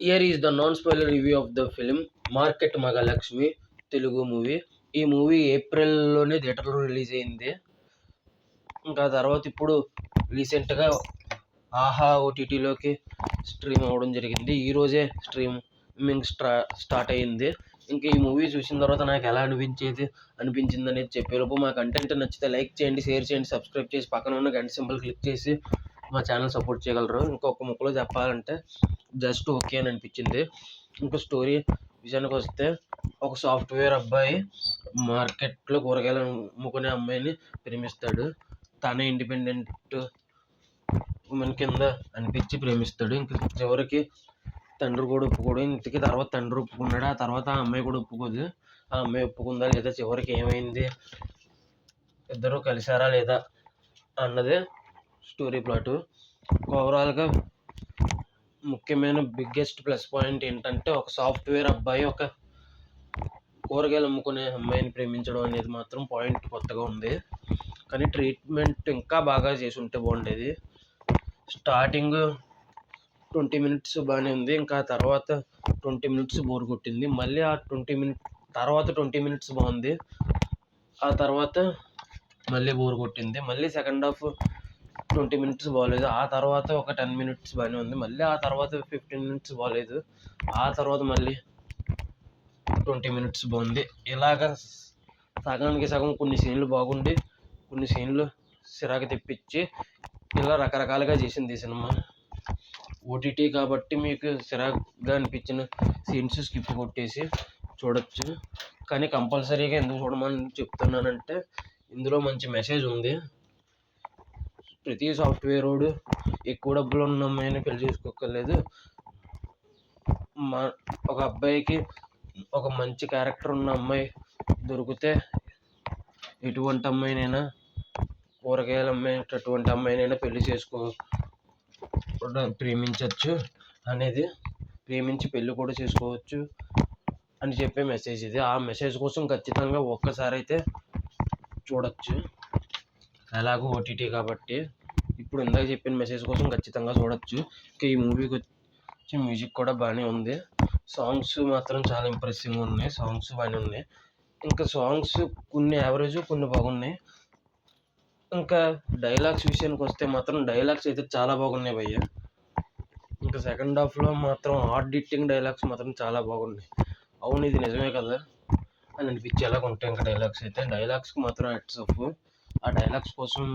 Here is the non-spoiler review of the film market Mahalakshmi Telugu movie. ఈ movie ఏప్రిల్లోనే థియేటర్లో release అయింది. ఇంకా తర్వాత ఇప్పుడు రీసెంట్గా ఆహా ఓటీటీలోకి స్ట్రీమ్ అవ్వడం జరిగింది. ఈరోజే స్ట్రీమింగ్ స్టార్ట్ అయ్యింది. ఇంకా ఈ మూవీ చూసిన తర్వాత నాకు ఎలా అనిపించింది అనేది చెప్పేలోపు మా కంటెంట్ నచ్చితే లైక్ చేయండి, షేర్ చేయండి, సబ్స్క్రైబ్ చేసి పక్కన ఉన్న గంట సింబల్ క్లిక్ చేసి మా ఛానల్ సపోర్ట్ చేయగలరు. ఇంకొక ముక్కలో చెప్పాలంటే జస్ట్ ఓకే అని అనిపించింది. ఇంకా స్టోరీ విషయానికి వస్తే, ఒక సాఫ్ట్వేర్ అబ్బాయి మార్కెట్లో కూరగాయలు అమ్ముకునే అమ్మాయిని ప్రేమిస్తాడు. తనే ఇండిపెండెంట్ ఉమెన్ కింద అనిపించి ప్రేమిస్తాడు. ఇంక చివరికి తండ్రి కూడా ఒప్పుకోడు. ఇంటికి తర్వాత తండ్రి ఒప్పుకున్నాడు. ఆ తర్వాత ఆ అమ్మాయి కూడా ఒప్పుకోదు. ఆ అమ్మాయి ఒప్పుకుందా లేదా, చివరికి ఏమైంది, ఇద్దరు కలిసారా లేదా అన్నదే స్టోరీ ప్లాటు. ఓవరాల్గా ముఖ్యమైన బిగ్గెస్ట్ ప్లస్ పాయింట్ ఏంటంటే, ఒక సాఫ్ట్వేర్ అబ్బాయి ఒక కూరగాయలు అమ్ముకునే అమ్మాయిని ప్రేమించడం అనేది మాత్రం పాయింట్ కొత్తగా ఉంది. కానీ ట్రీట్మెంట్ ఇంకా బాగా చేసి ఉంటే బాగుండేది. స్టార్టింగ్ 20 minutes బాగానే ఉంది. ఇంకా తర్వాత 20 minutes బోర్ కొట్టింది. మళ్ళీ ఆ 20 minutes బాగుంది. ఆ తర్వాత మళ్ళీ బోర్ కొట్టింది. మళ్ళీ సెకండ్ హాఫ్ 20 minutes బాగోలేదు. ఆ తర్వాత ఒక 10 minutes బాగానే ఉంది. మళ్ళీ ఆ తర్వాత 15 minutes బాగోలేదు. ఆ తర్వాత మళ్ళీ 20 minutes బాగుంది. ఇలాగ సగానికి సగం కొన్ని సీన్లు బాగుండి, కొన్ని సీన్లు సిరాకు తెప్పించి, ఇలా రకరకాలుగా చేసింది ఈ సినిమా. ఓటీటీ కాబట్టి మీకు సిరాకుగా అనిపించిన సీన్స్ స్కిప్ కొట్టేసి చూడొచ్చు. కానీ కంపల్సరీగా ఎందుకు చూడమని చెప్తున్నానంటే, ఇందులో మంచి మెసేజ్ ఉంది. ప్రతి సాఫ్ట్వేర్ వాడు ఎక్కువ డబ్బులు ఉన్న అమ్మాయిని పెళ్లి చేసుకోక్కర్లేదు. ఒక అబ్బాయికి ఒక మంచి క్యారెక్టర్ ఉన్న అమ్మాయి దొరికితే ఎటువంటి అమ్మాయినైనా, కూరగాయలు అమ్మేటటువంటి అమ్మాయినైనా పెళ్లి ప్రేమించవచ్చు అనేది, ప్రేమించి పెళ్లి కూడా చేసుకోవచ్చు అని చెప్పే మెసేజ్ ఇది. ఆ మెసేజ్ కోసం ఖచ్చితంగా ఒక్కసారి అయితే చూడొచ్చు. అలాగూ ఓటీటీ కాబట్టి ఇప్పుడు ఇందాక చెప్పిన మెసేజ్ కోసం ఖచ్చితంగా చూడొచ్చు. ఇంకా ఈ మూవీకి వచ్చి మ్యూజిక్ కూడా బాగానే ఉంది. సాంగ్స్ మాత్రం చాలా ఇంప్రెసివ్గా ఉన్నాయి. సాంగ్స్ బాగానే ఉన్నాయి. ఇంకా సాంగ్స్ కొన్ని యావరేజ్, కొన్ని బాగున్నాయి. ఇంకా డైలాగ్స్ విషయానికి వస్తే మాత్రం డైలాగ్స్ అయితే చాలా బాగున్నాయి భయ్య. ఇంకా సెకండ్ హాఫ్లో మాత్రం హార్డ్ హిట్టింగ్ డైలాగ్స్ మాత్రం చాలా బాగున్నాయి. అవును, ఇది నిజమే కదా అని అనిపించేలాగా ఉంటాయి. ఇంకా డైలాగ్స్కి మాత్రం హ్యాట్స్ ఆఫ్. ఆ డైలాగ్స్ కోసం,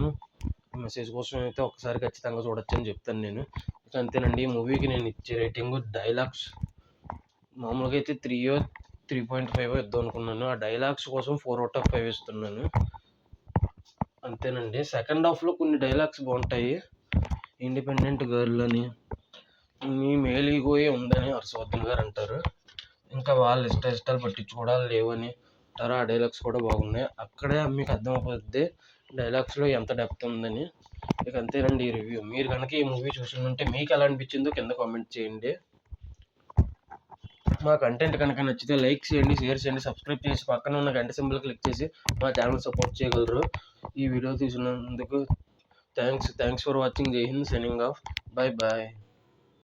మెసేజ్ కోసం అయితే ఒకసారి ఖచ్చితంగా చూడొచ్చు అని చెప్తాను నేను. ఇక అంతేనండి. ఈ మూవీకి నేను ఇచ్చే రేటింగ్, డైలాగ్స్ మామూలుగా అయితే 3.5 ఇద్దాం అనుకున్నాను. ఆ డైలాగ్స్ కోసం 4/5 ఇస్తున్నాను. అంతేనండి. సెకండ్ హాఫ్లో కొన్ని డైలాగ్స్ బాగుంటాయి. ఇండిపెండెంట్ గర్ల్ అని, మీ మేల్ ఈగోయే ఉందని హర్షవర్ధన్ గారు అంటారు. ఇంకా వాళ్ళ ఇష్టాలు పట్టించుకోవడాలు లేవని అంటారు. ఆ డైలాగ్స్ కూడా బాగున్నాయి. అక్కడే మీకు అర్థమైపోద్ది డైలాగ్స్లో ఎంత డెప్త్ ఉందని. ఇక అంతేనండి ఈ రివ్యూ. మీరు కనుక ఈ మూవీ చూసి ఉంటే మీకు ఎలా అనిపించిందో కింద కామెంట్ చేయండి. మా కంటెంట్ కనుక నచ్చితే లైక్ చేయండి, షేర్ చేయండి, సబ్స్క్రైబ్ చేసి పక్కన ఉన్న గంట సింబల్ క్లిక్ చేసి మా ఛానల్ సపోర్ట్ చేయగలరు. ఈ వీడియో తీసినందుకు థ్యాంక్స్ ఫర్ వాచింగ్. జై Hind. Signing off. Bye bye.